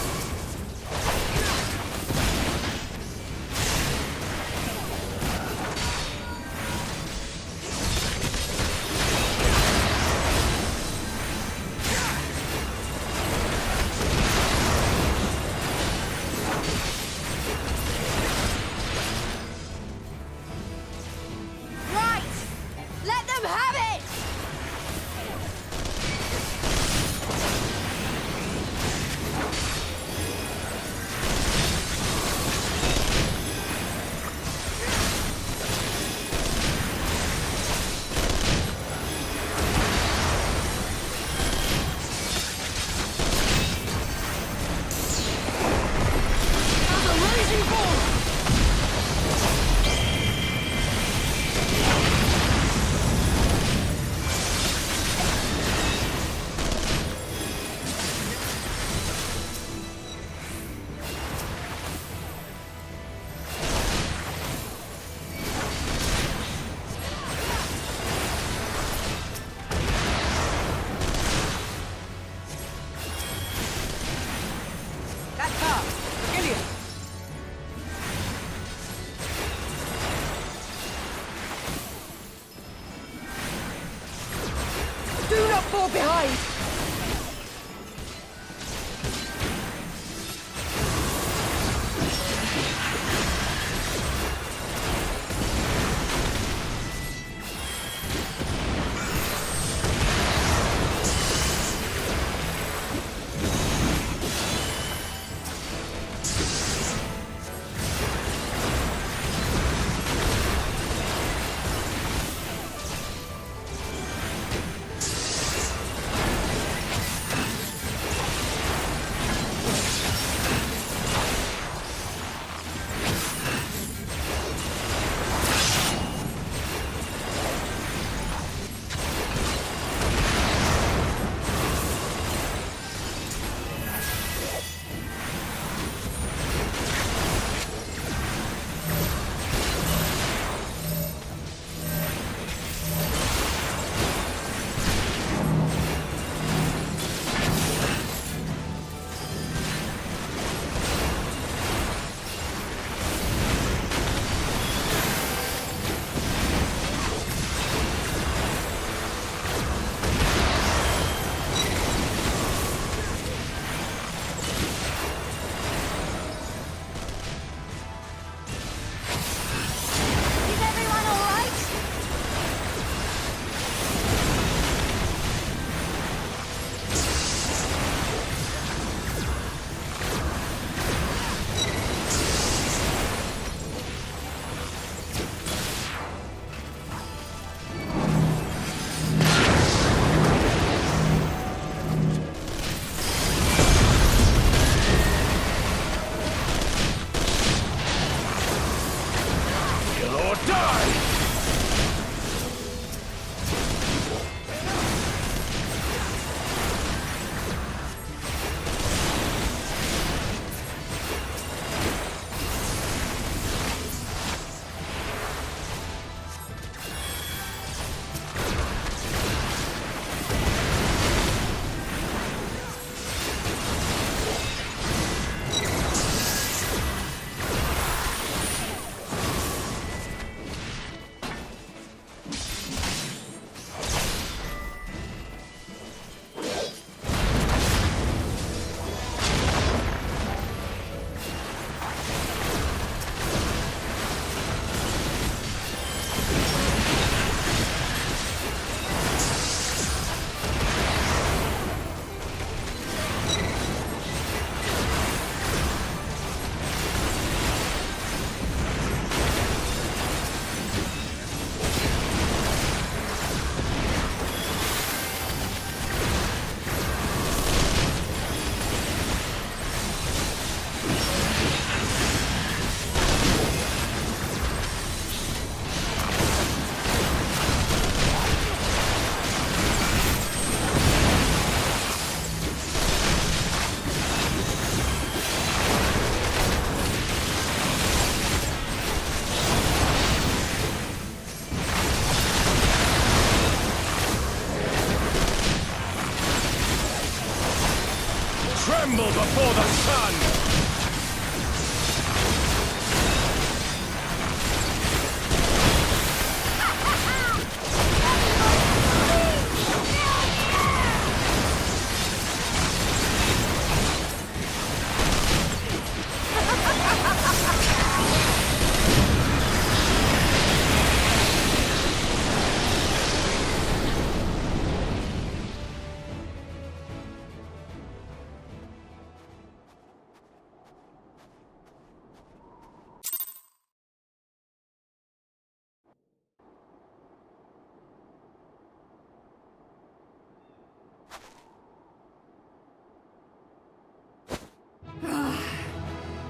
Tremble before the sun!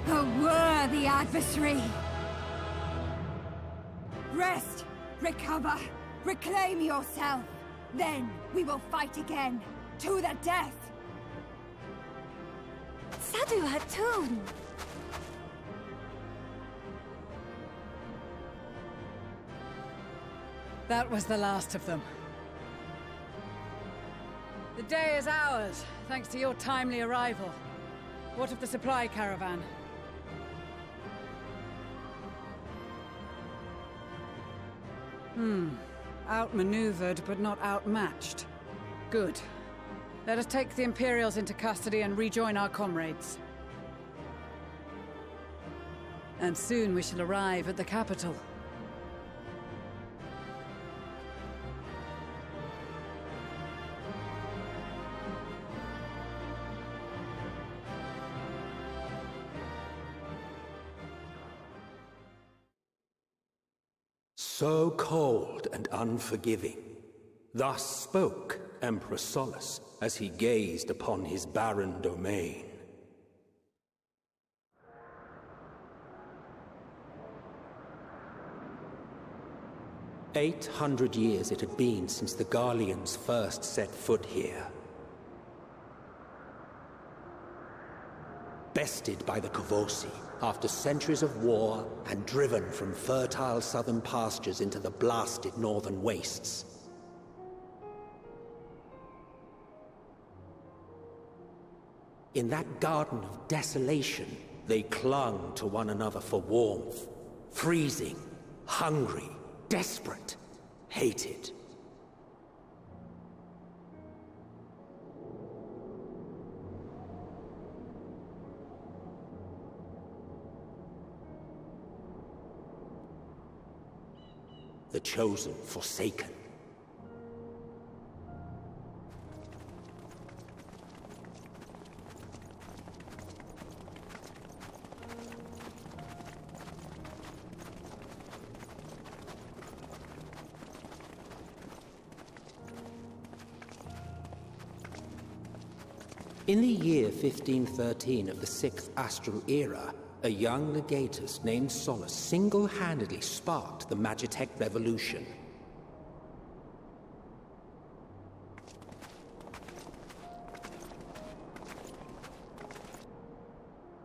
A worthy adversary! Rest, recover, reclaim yourself. Then we will fight again, to the death! Sadu Hatun! That was the last of them. The day is ours, thanks to your timely arrival. What of the supply caravan? Outmaneuvered, but not outmatched. Good. Let us take the Imperials into custody and rejoin our comrades. And soon we shall arrive at the capital. So cold and unforgiving. Thus spoke Emperor Solus as he gazed upon his barren domain. "800 years it had been since the Garleans first set foot here. Bested by the Kavosi, after centuries of war and driven from fertile southern pastures into the blasted northern wastes. In that garden of desolation, they clung to one another for warmth, freezing, hungry, desperate, hated. The chosen forsaken. In the year 1513 of the 6th Astral Era, a young legatus named Solus single-handedly sparked the Magitech Revolution.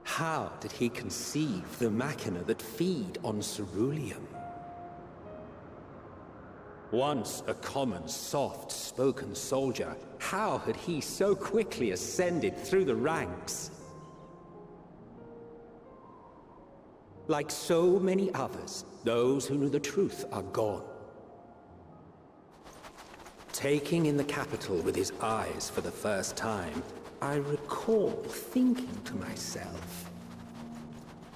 How did he conceive the machina that feed on ceruleum? Once a common, soft-spoken soldier, how had he so quickly ascended through the ranks? Like so many others, those who knew the truth are gone. Taking in the capital with his eyes for the first time, I recall thinking to myself,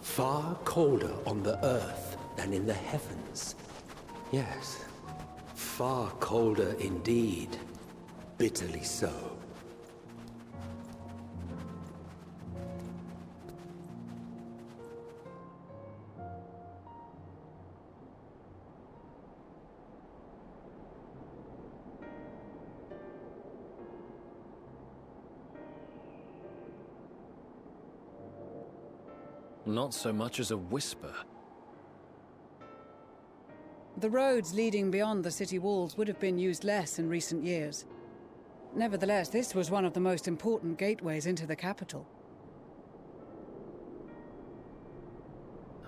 far colder on the earth than in the heavens. Yes, far colder indeed. Bitterly so. Not so much as a whisper. The roads leading beyond the city walls would have been used less in recent years. Nevertheless, this was one of the most important gateways into the capital.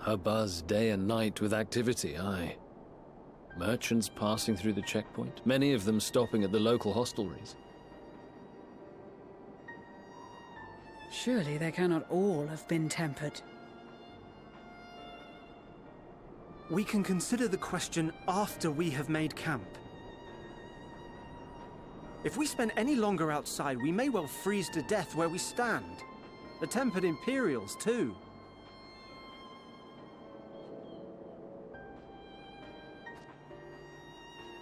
A buzz day and night with activity, aye. Merchants passing through the checkpoint, many of them stopping at the local hostelries. Surely they cannot all have been tempered. We can consider the question after we have made camp. If we spend any longer outside, we may well freeze to death where we stand. The tempered Imperials, too.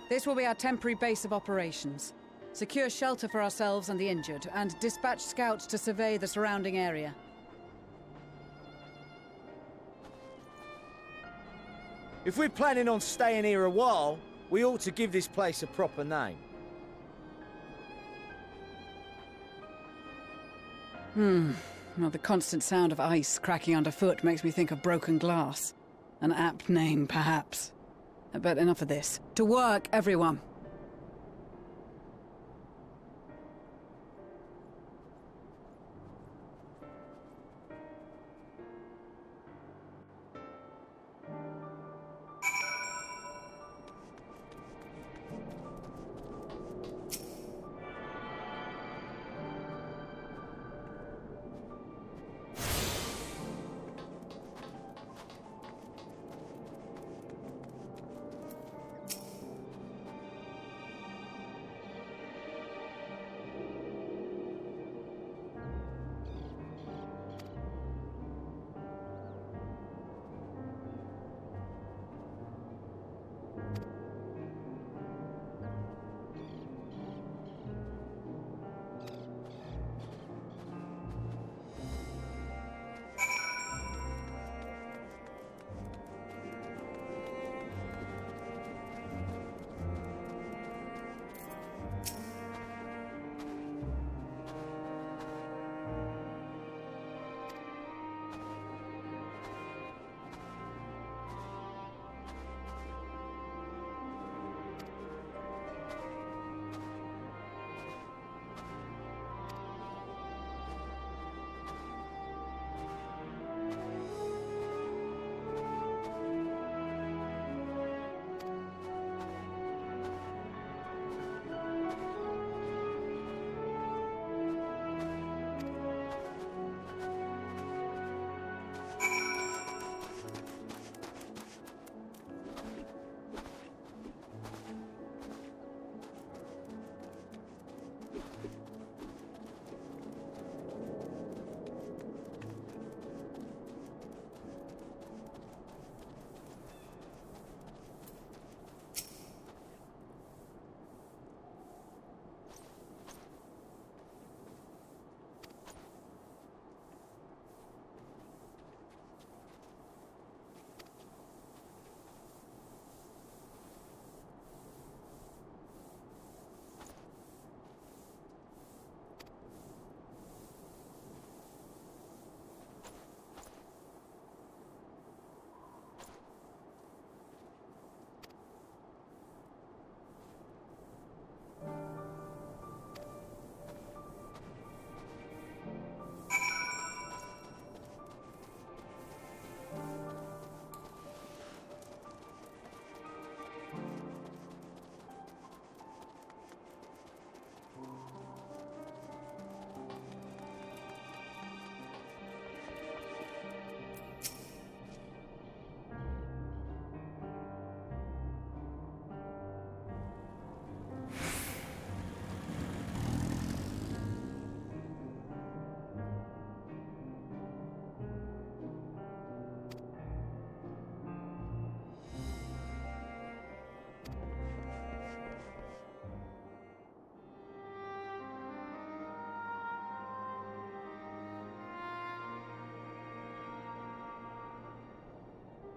This will be our temporary base of operations. Secure shelter for ourselves and the injured, and dispatch scouts to survey the surrounding area. If we're planning on staying here a while, we ought to give this place a proper name. Well, the constant sound of ice cracking underfoot makes me think of broken glass. An apt name, perhaps. But enough of this. To work, everyone!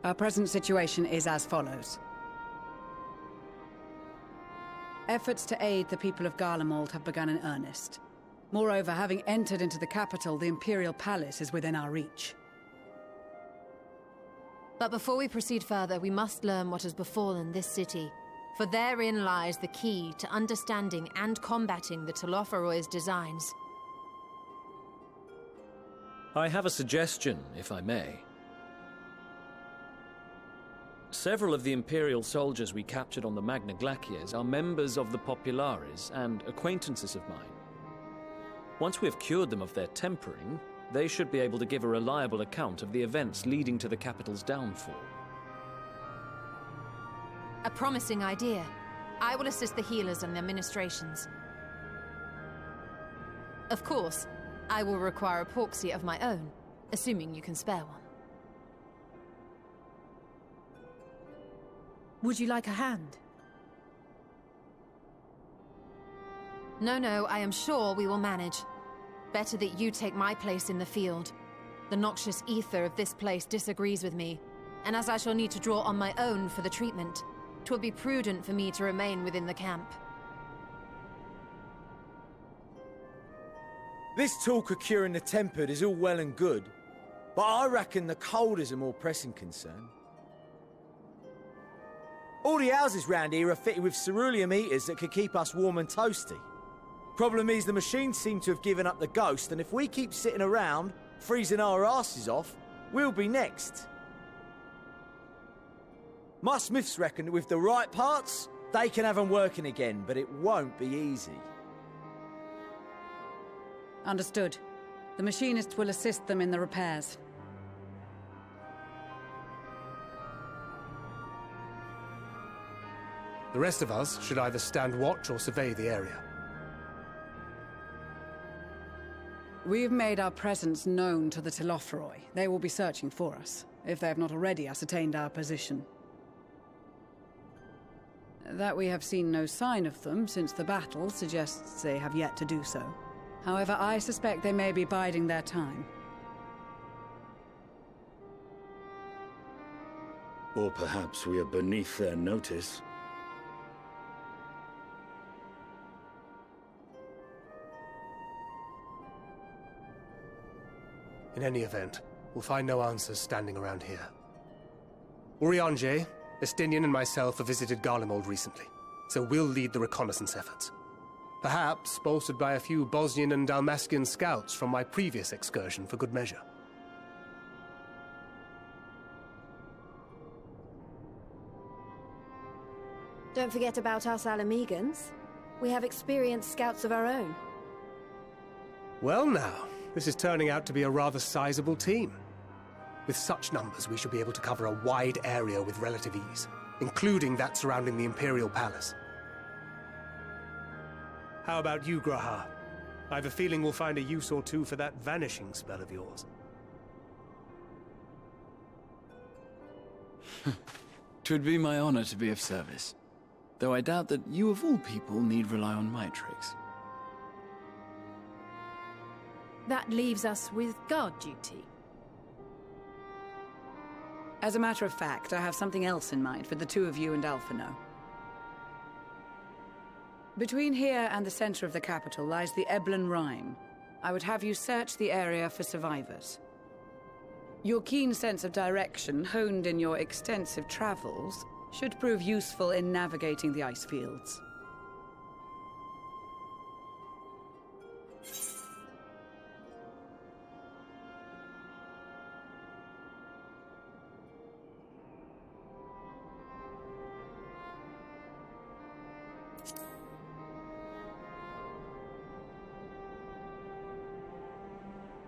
Our present situation is as follows. Efforts to aid the people of Garlemald have begun in earnest. Moreover, having entered into the capital, the Imperial Palace is within our reach. But before we proceed further, we must learn what has befallen this city, for therein lies the key to understanding and combating the Telophoroy's designs. I have a suggestion, if I may. Several of the Imperial soldiers we captured on the Magna Glaciers are members of the Populares and acquaintances of mine. Once we have cured them of their tempering, they should be able to give a reliable account of the events leading to the capital's downfall. A promising idea. I will assist the healers and their ministrations. Of course, I will require a proxy of my own, assuming you can spare one. Would you like a hand? No, I am sure we will manage. Better that you take my place in the field. The noxious ether of this place disagrees with me, and as I shall need to draw on my own for the treatment, 'twill be prudent for me to remain within the camp. This talk of curing the tempered is all well and good, but I reckon the cold is a more pressing concern. All the houses round here are fitted with ceruleum heaters that could keep us warm and toasty. Problem is, the machines seem to have given up the ghost, and if we keep sitting around, freezing our asses off, we'll be next. My smiths reckon that with the right parts, they can have them working again, but it won't be easy. Understood. The machinists will assist them in the repairs. The rest of us should either stand watch or survey the area. We've made our presence known to the Telophoroi. They will be searching for us, if they have not already ascertained our position. That we have seen no sign of them since the battle suggests they have yet to do so. However, I suspect they may be biding their time. Or perhaps we are beneath their notice. In any event, we'll find no answers standing around here. Urianger, Estinian and myself have visited Garlemald recently, so we'll lead the reconnaissance efforts. Perhaps bolstered by a few Bosnian and Dalmatian scouts from my previous excursion for good measure. Don't forget about us Alamegans. We have experienced scouts of our own. Well now, this is turning out to be a rather sizable team. With such numbers, we should be able to cover a wide area with relative ease, including that surrounding the Imperial Palace. How about you, Graha? I have a feeling we'll find a use or two for that vanishing spell of yours. 'Twould be my honor to be of service, though I doubt that you of all people need rely on my tricks. That leaves us with guard duty. As a matter of fact, I have something else in mind for the two of you and Alphino. Between here and the center of the capital lies the Eblan Rime. I would have you search the area for survivors. Your keen sense of direction, honed in your extensive travels, should prove useful in navigating the ice fields.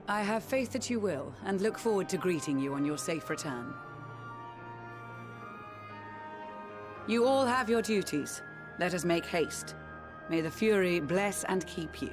I have faith that you will, and look forward to greeting you on your safe return. You all have your duties. Let us make haste. May the Fury bless and keep you.